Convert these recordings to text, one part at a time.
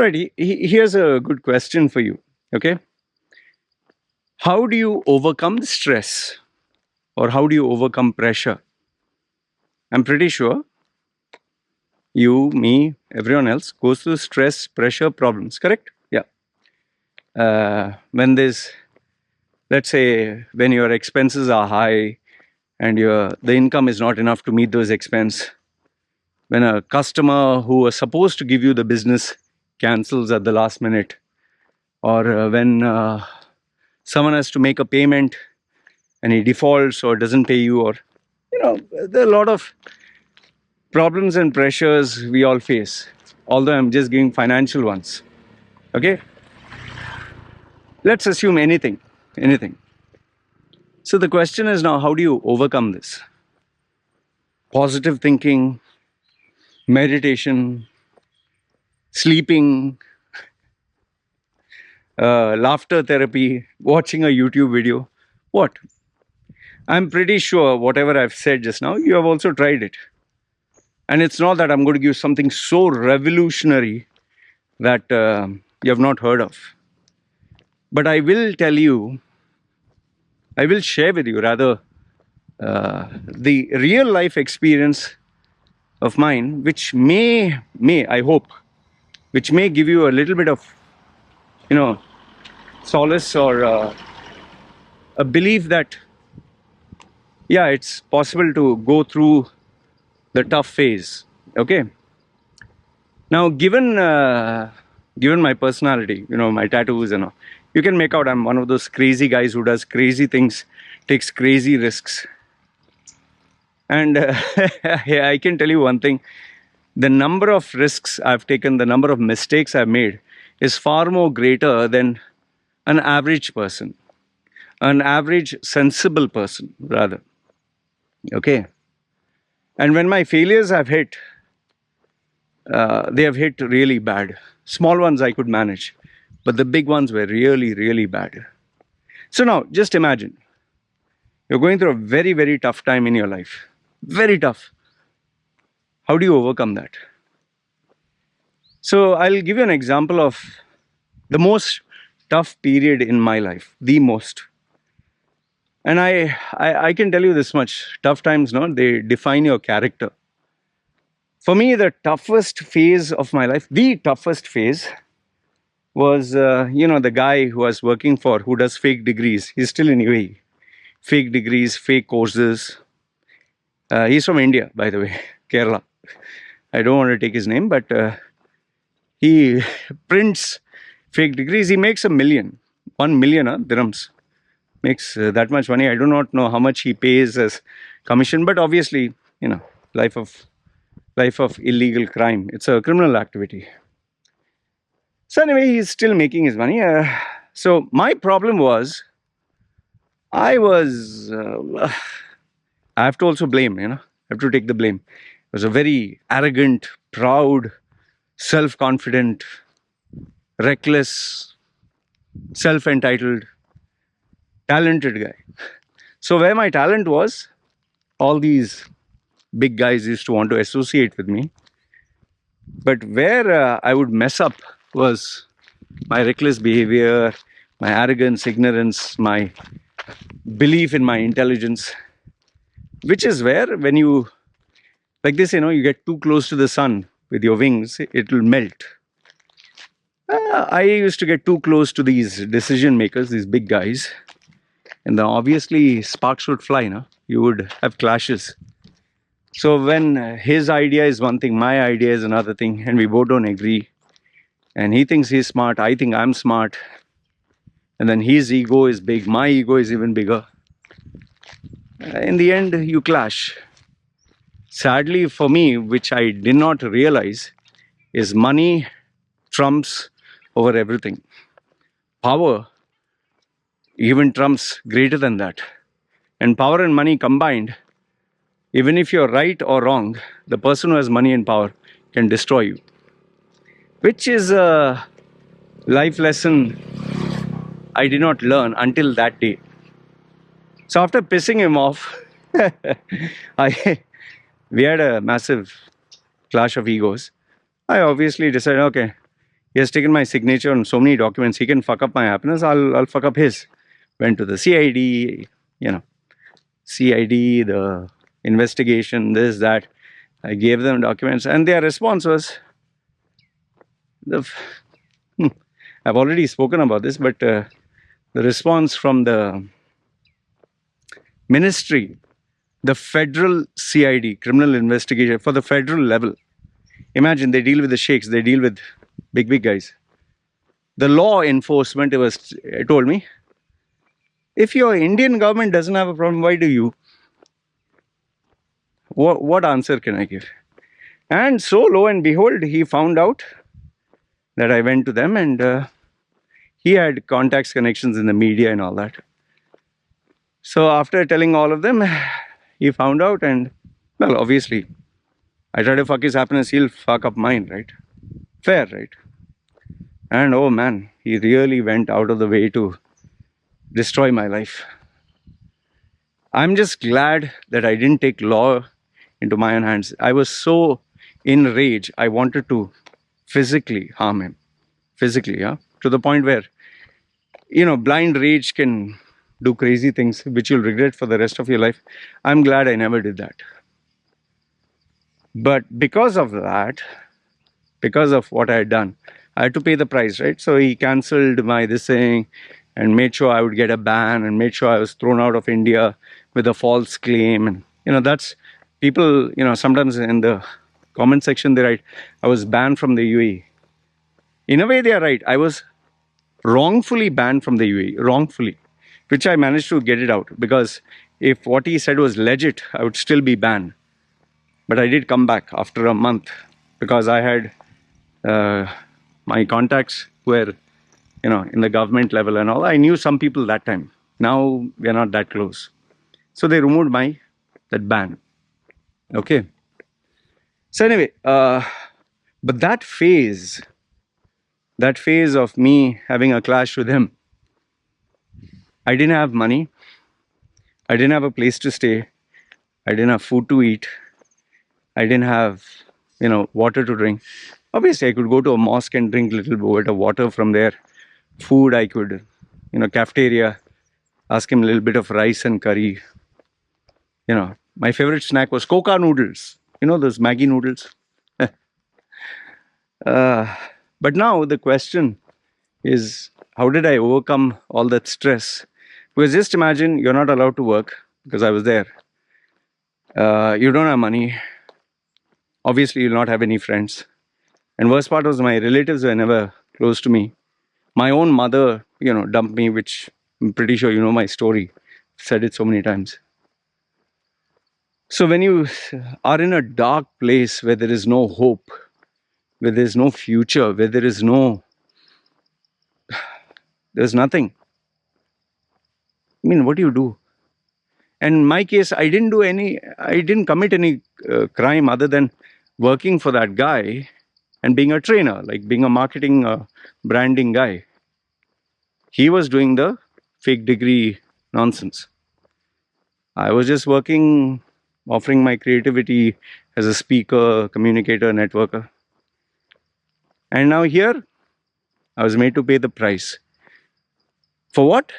Alrighty, here's a good question for you. Okay. How do you overcome stress or how do you overcome pressure? I'm pretty sure you, me, everyone else goes through stress, pressure, problems, correct? Yeah. When there's, let's say, when your expenses are high and the income is not enough to meet those expenses, when a customer who was supposed to give you the business cancels at the last minute, or when someone has to make a payment and he defaults or doesn't pay you, or there are a lot of problems and pressures we all face, although I'm just giving financial ones. Okay, let's assume anything. So the question is now, how do you overcome this? Positive thinking, meditation, sleeping, laughter therapy, watching a YouTube video. What? I'm pretty sure whatever I've said just now, you have also tried it. And it's not that I'm going to give something so revolutionary that you have not heard of. But I will share with you rather the real life experience of mine, which may, I hope, which may give you a little bit of, solace or a belief that, yeah, it's possible to go through the tough phase. Okay. Now, given my personality, my tattoos and all, you can make out I'm one of those crazy guys who does crazy things, takes crazy risks. And I can tell you one thing, the number of risks I've taken, the number of mistakes I've made is far more greater than an average person, an average sensible person rather. Okay. And when my failures have hit, they have hit really bad. Small ones I could manage, but the big ones were really, really bad. So now just imagine you're going through a very, very tough time in your life. Very tough. How do you overcome that? So I'll give you an example of the most tough period in my life, the most. And I can tell you this much, tough times, no, they define your character. For me, the toughest phase of my life, the toughest phase was, the guy who was working for, who does fake degrees. He's still in UAE. Fake degrees, fake courses. He's from India, by the way, Kerala. I don't want to take his name, but he prints fake degrees. He makes $1 million dirhams. Makes that much money. I do not know how much he pays as commission, but obviously, life of illegal crime. It's a criminal activity. So anyway, he's still making his money. So my problem was, I have to also blame, I have to take the blame. I was a very arrogant, proud, self-confident, reckless, self-entitled, talented guy. So where my talent was, all these big guys used to want to associate with me. But where I would mess up was my reckless behavior, my arrogance, ignorance, my belief in my intelligence, which is where when you, like this, you get too close to the sun with your wings, it will melt. I used to get too close to these decision makers, these big guys, and then obviously sparks would fly, you would have clashes. So when his idea is one thing, my idea is another thing, and we both don't agree, and he thinks he's smart, I think I'm smart, and then his ego is big, my ego is even bigger. In the end, you clash. Sadly for me, which I did not realize, is money trumps over everything. Power even trumps greater than that. And power and money combined, even if you're right or wrong, the person who has money and power can destroy you. Which is a life lesson I did not learn until that day. So after pissing him off, we had a massive clash of egos. I obviously decided, okay, He has taken my signature on so many documents. He can fuck up my happiness. I'll fuck up his. Went to the CID, you know, CID, the investigation, this, that. I gave them documents, and their response was, the, I've already spoken about this, but the response from the ministry, the federal CID, criminal investigation for the federal level. Imagine, they deal with the sheikhs, they deal with big guys. The law enforcement told me, if your Indian government doesn't have a problem, why do you? What answer can I give? And so, lo and behold, he found out that I went to them, and he had contacts, connections in the media and all that. So after telling all of them, he found out, and well, obviously, I try to fuck his happiness, he'll fuck up mine, right? Fair, right? And oh man, he really went out of the way to destroy my life. I'm just glad that I didn't take law into my own hands. I was so in rage, I wanted to physically harm him. Physically, yeah? To the point where, blind rage can do crazy things which you'll regret for the rest of your life. I'm glad I never did that. But because of that, because of what I had done, I had to pay the price, right? So he cancelled my this thing and made sure I would get a ban and made sure I was thrown out of India with a false claim. And, that's people, sometimes in the comment section they write, I was banned from the UAE. In a way, they are right. I was wrongfully banned from the UAE, wrongfully, which I managed to get it out, because if what he said was legit, I would still be banned. But I did come back after a month because I had my contacts were, in the government level and all. I knew some people that time. Now we are not that close. So they removed that ban. Okay. So anyway, but that phase of me having a clash with him, I didn't have money. I didn't have a place to stay. I didn't have food to eat. I didn't have, water to drink. Obviously, I could go to a mosque and drink a little bit of water from there. Food, I could, cafeteria, ask him a little bit of rice and curry. My favorite snack was coca noodles. Those Maggi noodles. But now the question is, how did I overcome all that stress? Because just imagine, you're not allowed to work, because I was there. You don't have money. Obviously, you'll not have any friends. And worst part was, my relatives were never close to me. My own mother, dumped me, which I'm pretty sure you know my story. I've said it so many times. So when you are in a dark place where there is no hope, where there is no future, where there's nothing. I mean, what do you do? And in my case, I didn't commit any crime other than working for that guy and being a trainer, like being a marketing, branding guy. He was doing the fake degree nonsense. I was just working, offering my creativity as a speaker, communicator, networker. And now here, I was made to pay the price. For what?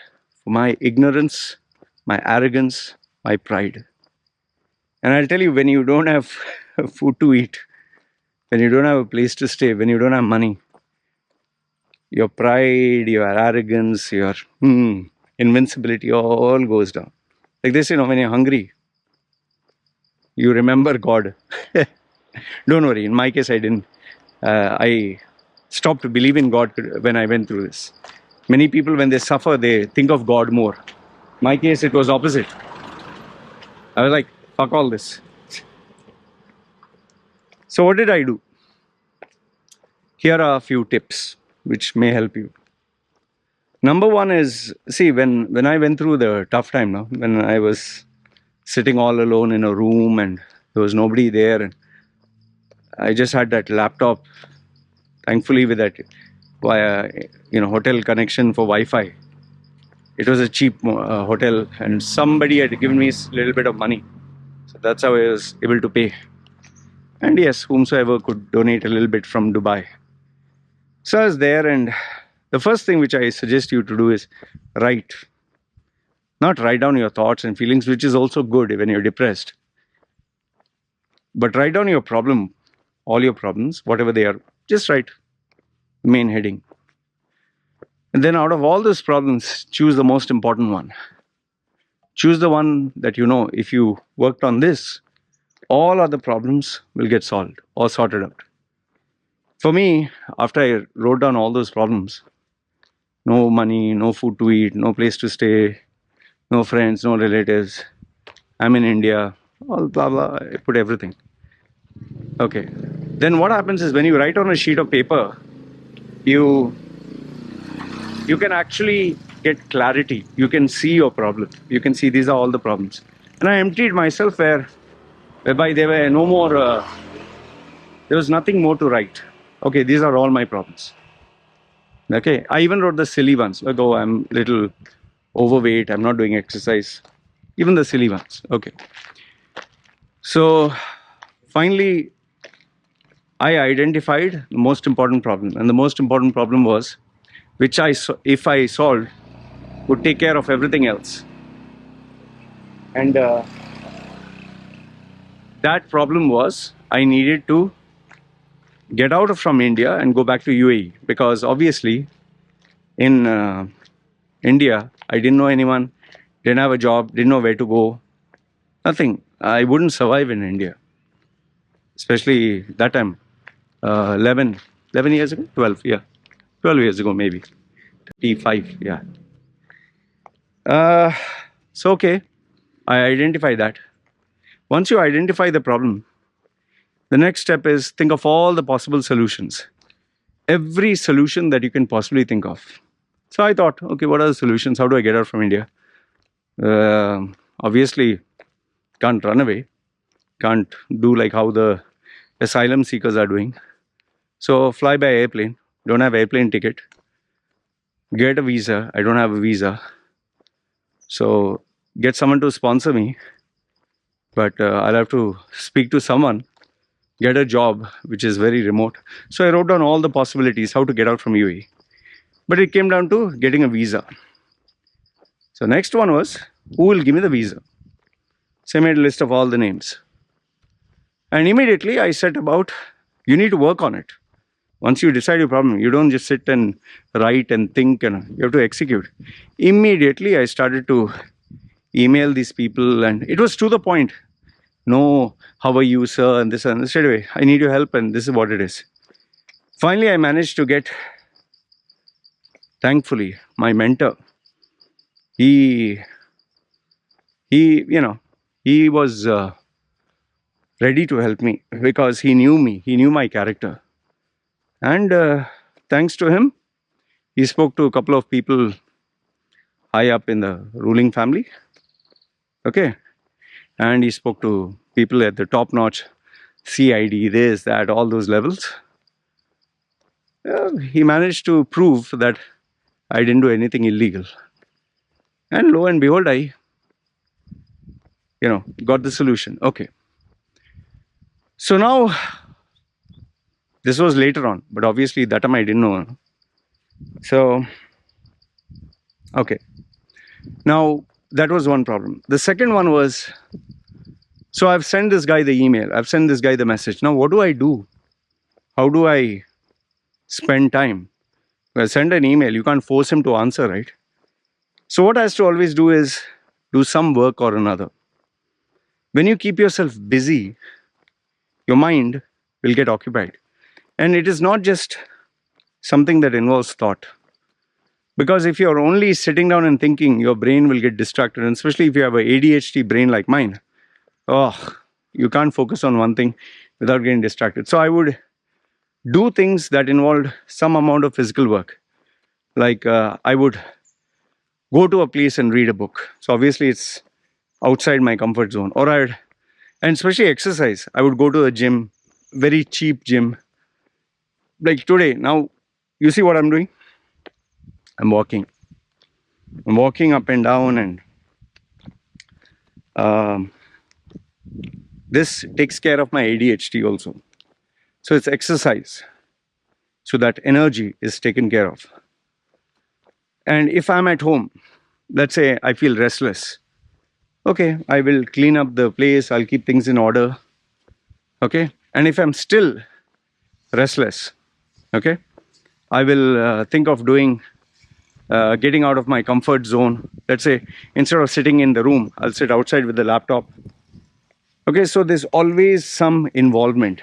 For my ignorance, my arrogance, my pride. And I'll tell you, when you don't have food to eat, when you don't have a place to stay, when you don't have money, your pride, your arrogance, your invincibility all goes down. Like this, when you're hungry, you remember God. Don't worry, in my case, I didn't. I stopped to believe in God when I went through this. Many people, when they suffer, they think of God more. My case, it was opposite. I was like, fuck all this. So what did I do? Here are a few tips which may help you. Number one is, see, when I went through the tough time, when I was sitting all alone in a room and there was nobody there, and I just had that laptop, thankfully with that hotel connection for Wi-Fi. It was a cheap hotel, and somebody had given me a little bit of money. So that's how I was able to pay. And yes, whomsoever could donate a little bit from Dubai. So I was there, and the first thing which I suggest you to do is write. Not write down your thoughts and feelings, which is also good when you're depressed, but write down your problem, all your problems, whatever they are. Just write main heading. And then out of all those problems, choose the most important one. Choose the one that you know if you worked on this, all other problems will get solved or sorted out. For me, after I wrote down all those problems, no money, no food to eat, no place to stay, no friends, no relatives, I'm in India, all blah blah, I put everything. Okay. Then what happens is when you write on a sheet of paper, you you can actually get clarity. You can see your problem. You can see these are all the problems. And I emptied myself whereby there were no more. There was nothing more to write. Okay, these are all my problems. Okay, I even wrote the silly ones. Like, oh, I'm little overweight. I'm not doing exercise. Even the silly ones. Okay. So finally, I identified the most important problem, and the most important problem was, which if I solved, would take care of everything else. And that problem was I needed to get out from India and go back to UAE, because obviously in India I didn't know anyone, didn't have a job, didn't know where to go, nothing. I wouldn't survive in India, especially that time, 11 years ago, 12, yeah, 12 years ago maybe, 35, yeah. Uh, so okay, I identify that. Once you identify the problem, the next step is think of all the possible solutions, every solution that you can possibly think of. So I thought, okay, what are the solutions? How do I get out from India? Obviously, can't run away, can't do like how the asylum seekers are doing. So fly by airplane, don't have airplane ticket, get a visa, I don't have a visa. So get someone to sponsor me, but I'll have to speak to someone, get a job which is very remote. So I wrote down all the possibilities how to get out from UAE. But it came down to getting a visa. So next one was, who will give me the visa? So I made a list of all the names. And immediately I set about, you need to work on it. Once you decide your problem, you don't just sit and write and think, and you have to execute. Immediately I started to email these people, and it was to the point. No, how are you, sir? And this, and straight away, I need your help, and this is what it is. Finally, I managed to get, thankfully, my mentor. He, you know, he was ready to help me because he knew me, he knew my character. And thanks to him, he spoke to a couple of people high up in the ruling family. Okay. And he spoke to people at the top notch CID, this, that, all those levels. He managed to prove that I didn't do anything illegal. And lo and behold, I, got the solution. Okay. So now, this was later on, but obviously that time I didn't know. So, okay. Now, that was one problem. The second one was, so I've sent this guy the email, I've sent this guy the message. Now, what do I do? How do I spend time? Well, send an email, you can't force him to answer, right? So what I has to always do is do some work or another. When you keep yourself busy, your mind will get occupied. And it is not just something that involves thought. Because if you're only sitting down and thinking, your brain will get distracted. And especially if you have an ADHD brain like mine, you can't focus on one thing without getting distracted. So I would do things that involved some amount of physical work. Like I would go to a place and read a book. So obviously it's outside my comfort zone. And especially exercise. I would go to a gym, very cheap gym. Like today, now you see what I'm doing? I'm walking. I'm walking up and down, and this takes care of my ADHD also. So it's exercise. so that energy is taken care of. And if I'm at home, let's say I feel restless, okay, I will clean up the place, I'll keep things in order. Okay. And if I'm still restless, okay, I will think of doing getting out of my comfort zone. Let's say instead of sitting in the room, I'll sit outside with the laptop. Okay, so there's always some involvement,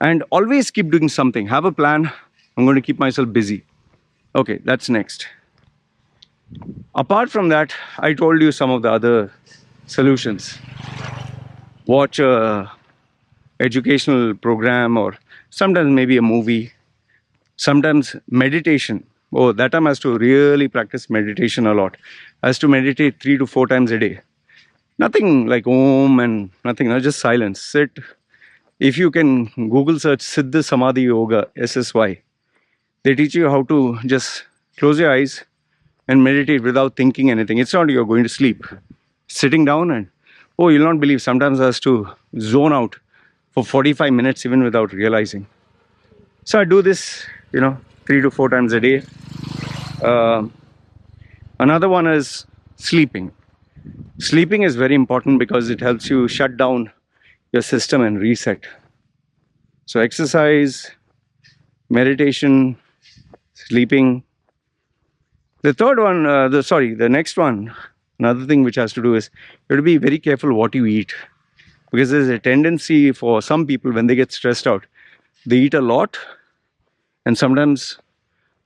and always keep doing something. Have a plan. I'm going to keep myself busy. Okay, that's next. Apart from that, I told you some of the other solutions. Watch a educational program, or sometimes maybe a movie. Sometimes meditation. Oh, that time I has to really practice meditation a lot. I has to meditate 3 to 4 times a day. Nothing like Om and nothing, no, just silence. Sit. If you can Google search Siddha Samadhi Yoga, SSY, they teach you how to just close your eyes and meditate without thinking anything. It's not you're going to sleep. Sitting down and, oh, you'll not believe, sometimes I has to zone out for 45 minutes even without realizing. So I do this, 3 to 4 times a day. Uh, Another one is sleeping. Sleeping is very important because it helps you shut down your system and reset. So exercise, meditation, sleeping. The third one, the next one, another thing which has to do is you have to be very careful what you eat, because there's a tendency for some people when they get stressed out, they eat a lot, and sometimes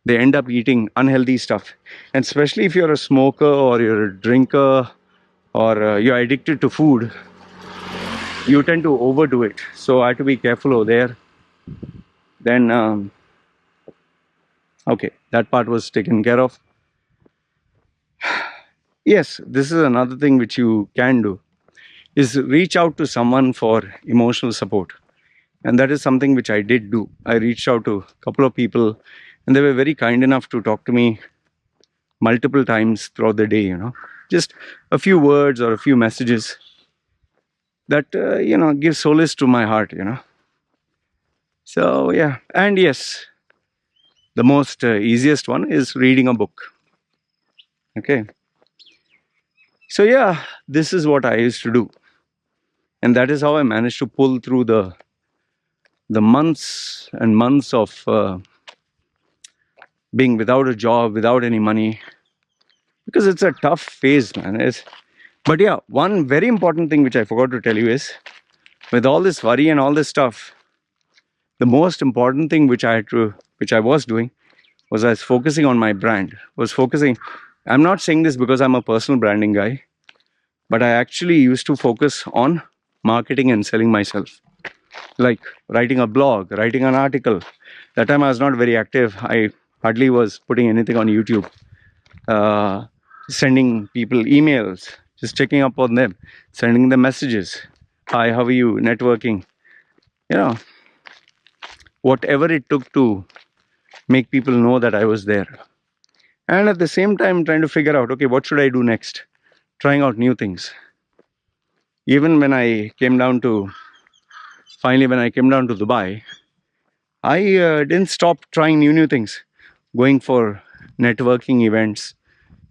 they end up eating unhealthy stuff. And especially if you're a smoker or you're a drinker or you're addicted to food, you tend to overdo it. So I have to be careful over there. Then, okay, that part was taken care of. Yes, this is another thing which you can do, is reach out to someone for emotional support. And that is something which I did do. I reached out to a couple of people, and they were very kind enough to talk to me multiple times throughout the day, just a few words or a few messages that, give solace to my heart. So, yeah. And yes, the most easiest one is reading a book. Okay. So, yeah, this is what I used to do. And that is how I managed to pull through the months and months of being without a job, without any money, because it's a tough phase, man. But yeah, one very important thing which I forgot to tell you is, with all this worry and all this stuff, the most important thing which I was doing was I was focusing on my brand. I'm not saying this because I'm a personal branding guy, but I actually used to focus on marketing and selling myself. Like writing a blog, writing an article. That time I was not very active. I hardly was putting anything on YouTube. Sending people emails, just checking up on them, sending them messages. Hi, how are you? Networking. Whatever it took to make people know that I was there. And at the same time, trying to figure out, okay, what should I do next? Trying out new things. Even when I came down to Dubai, I didn't stop trying new things, going for networking events.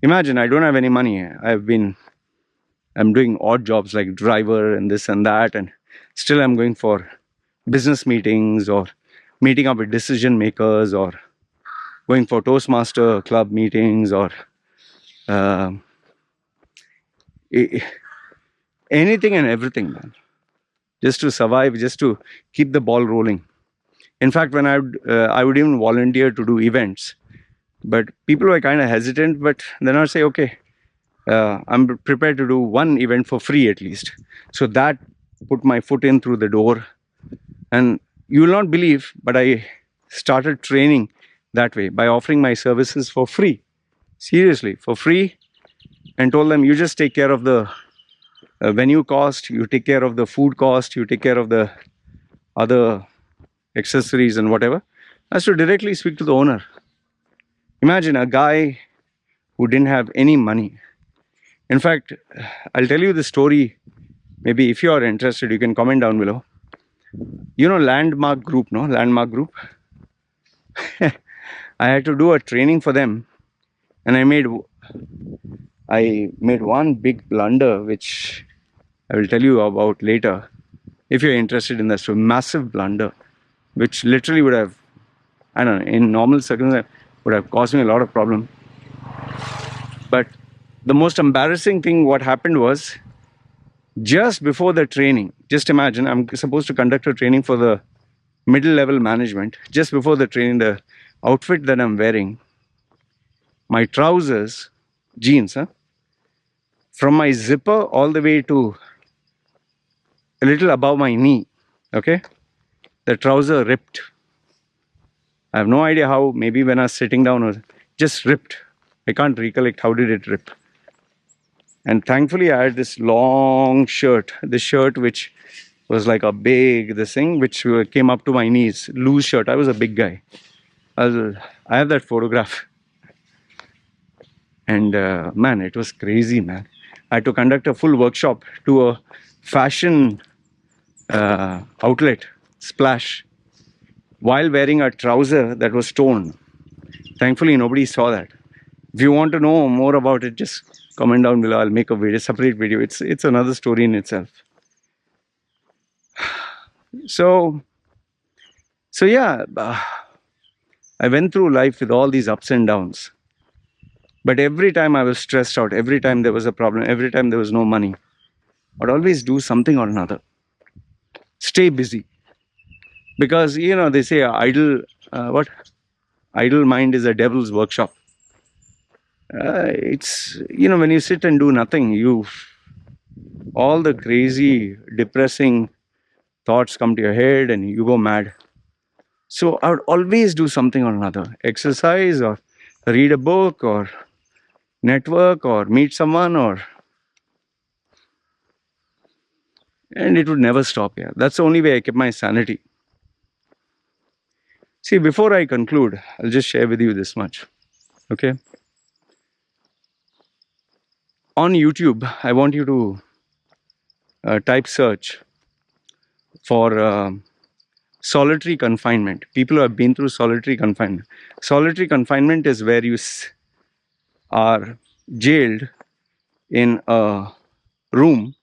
Imagine, I don't have any money. I'm doing odd jobs like driver and this and that, and still I'm going for business meetings or meeting up with decision makers or going for Toastmaster club meetings or uh, anything and everything, man. Just to survive, just to keep the ball rolling. In fact, when I would even volunteer to do events, but people were kind of hesitant. But then I'd say, okay, I'm prepared to do one event for free at least. So that put my foot in through the door. And you will not believe, but I started training that way by offering my services for free. Seriously, for free. And told them, you just take care of the venue cost, you take care of the food cost, you take care of the other accessories and whatever. I has to directly speak to the owner. Imagine a guy who didn't have any money. In fact, I'll tell you the story. Maybe if you are interested, you can comment down below. Landmark Group, no? Landmark Group. I had to do a training for them, and I made one big blunder, which I will tell you about later. If you're interested in that, so massive blunder, which literally would have, I don't know, in normal circumstances, would have caused me a lot of problem. But the most embarrassing thing, what happened was, just before the training, just imagine I'm supposed to conduct a training for the middle level management. Just before the training, the outfit that I'm wearing, my trousers, jeans, from my zipper all the way to a little above my knee, okay, the trouser ripped. I have no idea how. Maybe when I was sitting down, or just ripped. I can't recollect how did it rip. And thankfully I had this long shirt, this shirt which was like a big, this thing which came up to my knees, loose shirt. I was a big guy. I have that photograph. And man, it was crazy, man. I had to conduct a full workshop to a fashion outlet, Splash, while wearing a trouser that was torn. Thankfully, nobody saw that. If you want to know more about it, just comment down below. I'll make a video, separate video. It's another story in itself. So yeah, I went through life with all these ups and downs. But every time I was stressed out, every time there was a problem, every time there was no money, I'd always do something or another. Stay busy. Because, they say idle mind is a devil's workshop. It's, when you sit and do nothing, all the crazy, depressing thoughts come to your head and you go mad. So I would always do something or another. Exercise, or read a book, or network, or meet someone, and it would never stop. Yeah, that's the only way I kept my sanity. See, before I conclude, I'll just share with you this much. Okay. On YouTube, I want you to type search for solitary confinement. People who have been through solitary confinement. Solitary confinement is where you are jailed in a room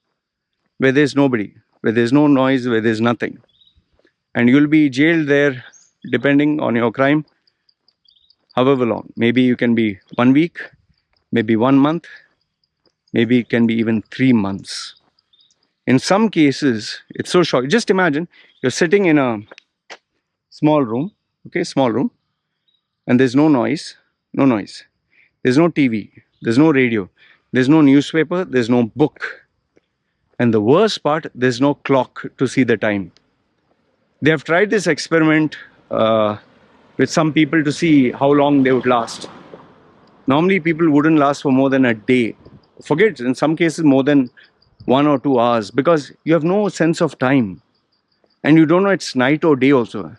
where there's nobody, where there's no noise, where there's nothing. And you'll be jailed there depending on your crime, however long. Maybe you can be 1 week, maybe 1 month, maybe it can be even 3 months. In some cases, it's so short. Just imagine you're sitting in a small room, okay, small room, and there's no noise, no noise. There's no TV, there's no radio, there's no newspaper, there's no book. And the worst part, there's no clock to see the time. They have tried this experiment with some people to see how long they would last. Normally, people wouldn't last for more than a day. Forget, in some cases, more than 1 or 2 hours, because you have no sense of time. And you don't know it's night or day also.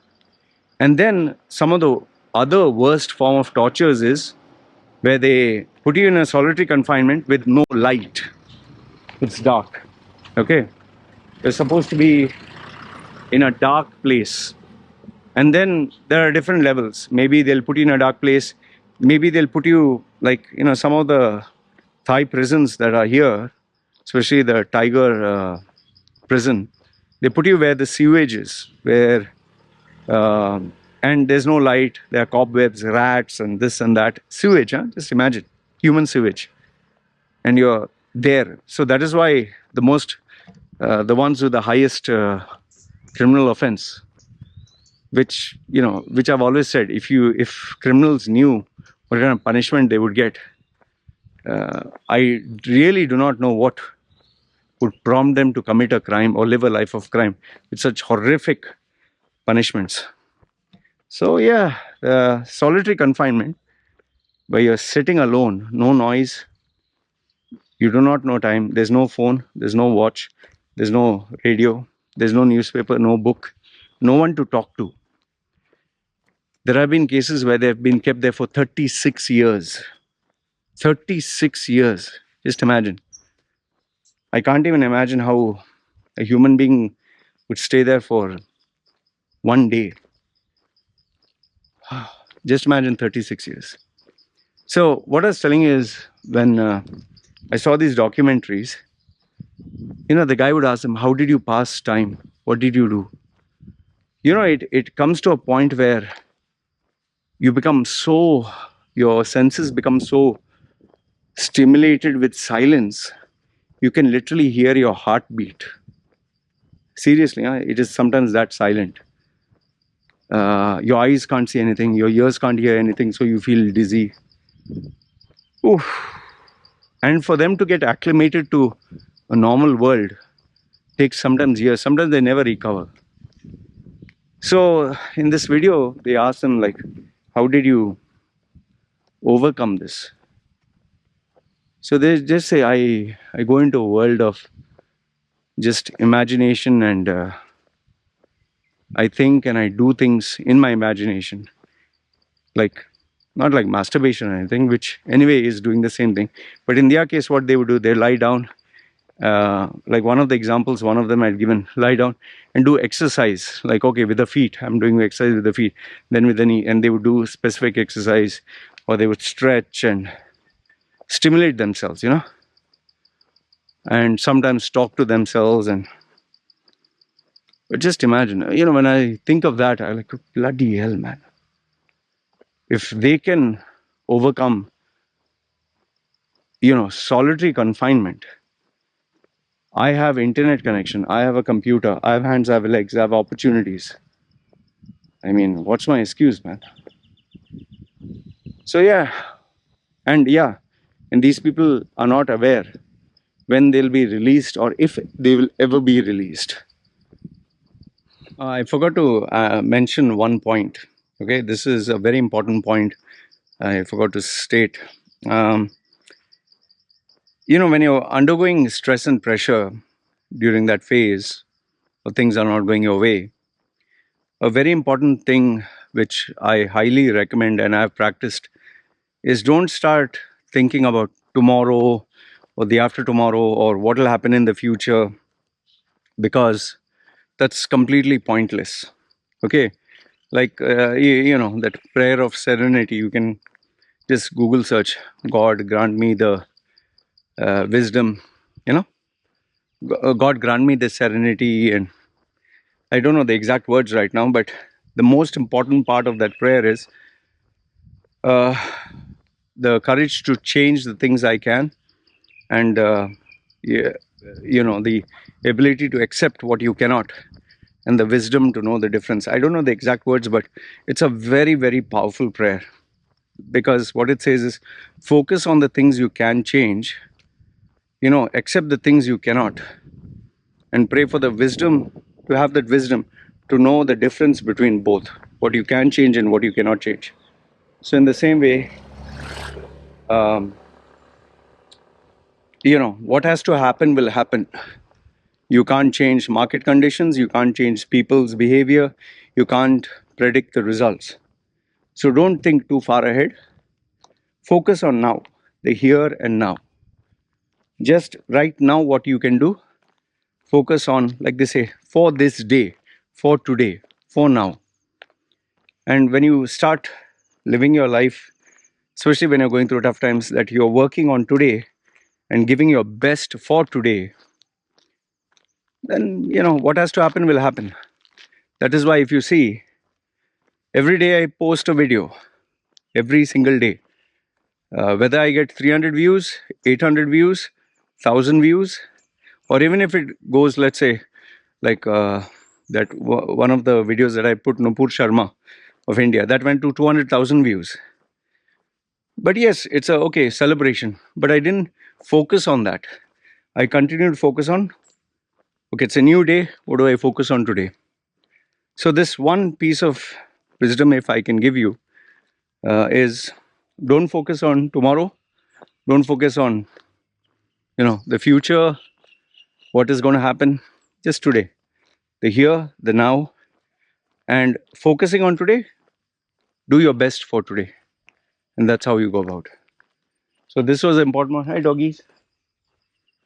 And then some of the other worst form of tortures is where they put you in a solitary confinement with no light. It's dark. Okay? You're supposed to be in a dark place. And then there are different levels. Maybe they'll put you in a dark place. Maybe they'll put you, like, some of the Thai prisons that are here, especially the Tiger prison, they put you where the sewage is, where, and there's no light, there are cobwebs, rats, and this and that. Sewage, huh? Just imagine, human sewage. And you're there. So that is why the ones with the highest criminal offense, which I've always said, if criminals knew what kind of punishment they would get, I really do not know what would prompt them to commit a crime or live a life of crime with such horrific punishments. So yeah, solitary confinement, where you're sitting alone, no noise, you do not know time, there's no phone, there's no watch, there's no radio, there's no newspaper, no book, no one to talk to. There have been cases where they've been kept there for 36 years. 36 years. Just imagine. I can't even imagine how a human being would stay there for 1 day. Just imagine 36 years. So what I was telling is, when I saw these documentaries, the guy would ask him, how did you pass time? What did you do? It comes to a point where you become so, your senses become so stimulated with silence, you can literally hear your heartbeat. Seriously, it is sometimes that silent. Your eyes can't see anything, your ears can't hear anything, so you feel dizzy. Oof. And for them to get acclimated to a normal world takes sometimes years, sometimes they never recover. So in this video, they asked them, like, how did you overcome this? So they just say, I go into a world of just imagination, and I think and I do things in my imagination, like not like masturbation or anything, which anyway is doing the same thing. But in their case, what they would do, they lie down. Like one of the examples, one of them I'd given, lie down and do exercise. Like, okay, with the feet, I'm doing exercise with the feet, then with the knee, and they would do specific exercise, or they would stretch and stimulate themselves, and sometimes talk to themselves. And but just imagine, when I think of that, I like, bloody hell, man. If they can overcome, solitary confinement. I have internet connection, I have a computer, I have hands, I have legs, I have opportunities. I mean, what's my excuse, man? So yeah, and these people are not aware when they'll be released, or if they will ever be released. I forgot to mention one point. Okay, this is a very important point I forgot to state. When you're undergoing stress and pressure during that phase, or things are not going your way, a very important thing which I highly recommend and I've practiced is, don't start thinking about tomorrow or the after tomorrow or what will happen in the future, because that's completely pointless. Okay, like that prayer of serenity, you can just Google search, God grant me the wisdom, God grant me the serenity, and I don't know the exact words right now, but the most important part of that prayer is uh, the courage to change the things I can, and yeah, the ability to accept what you cannot, and the wisdom to know the difference. I don't know the exact words, but it's a very, very powerful prayer, because what it says is, focus on the things you can change, accept the things you cannot, and pray for the wisdom, to have that wisdom to know the difference between both, what you can change and what you cannot change. So in the same way, um, what has to happen will happen. You can't change market conditions, you can't change people's behavior, you can't predict the results. So don't think too far ahead. Focus on now, the here and now. Just right now, what you can do, focus on, like they say, for this day, for today, for now. And when you start living your life, especially when you're going through tough times, that you're working on today and giving your best for today, then what has to happen will happen. That is why, if you see, every day I post a video, every single day. Whether I get 300 views, 800 views, 1000 views, or even if it goes, let's say, like one of the videos that I put, Nupur Sharma of India, that went to 200,000 views. But yes, it's a okay celebration. But I didn't focus on that. I continued to focus on, okay, it's a new day. What do I focus on today? So this one piece of wisdom, if I can give you, is, don't focus on tomorrow. Don't focus on, the future, what is going to happen. Just today, the here, the now, and focusing on today. Do your best for today, and that's how you go about. So this was an important one. Hi, doggies.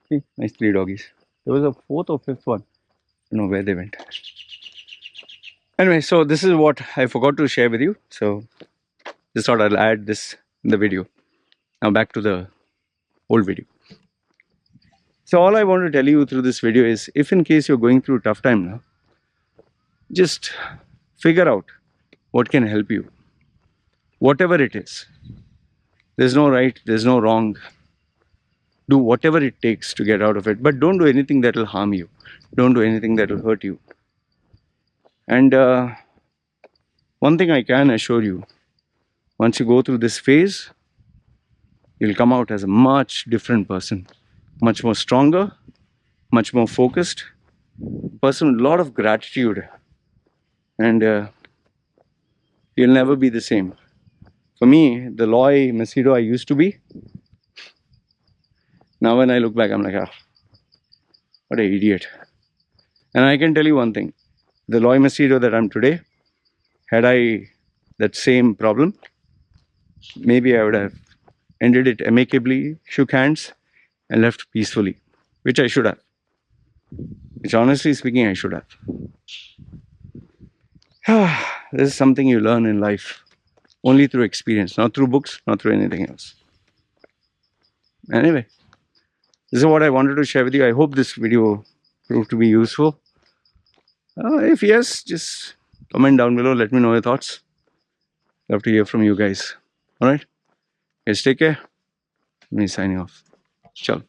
See, nice 3 doggies. There was a fourth or fifth one. I don't know where they went. Anyway, so this is what I forgot to share with you. So Just thought I'll add this in the video. Now back to the old video. So all I want to tell you through this video is, if in case you're going through a tough time now, just figure out what can help you. Whatever it is. There's no right, there's no wrong. Do whatever it takes to get out of it, but don't do anything that will harm you. Don't do anything that will hurt you. And one thing I can assure you, once you go through this phase, you'll come out as a much different person, much more stronger, much more focused, person with a lot of gratitude, and you'll never be the same. For me, the Loy Machedo I used to be, now when I look back, I'm like, ah, what an idiot. And I can tell you one thing, the Loy Machedo that I'm today, had I that same problem, maybe I would have ended it amicably, shook hands, and left peacefully, which I should have. Which honestly speaking, I should have. This is something you learn in life, only through experience, not through books, not through anything else. Anyway, this is what I wanted to share with you. I hope this video proved to be useful. If yes, just comment down below. Let me know your thoughts. Love to hear from you guys. All right. Guys, take care. Me signing off. Ciao.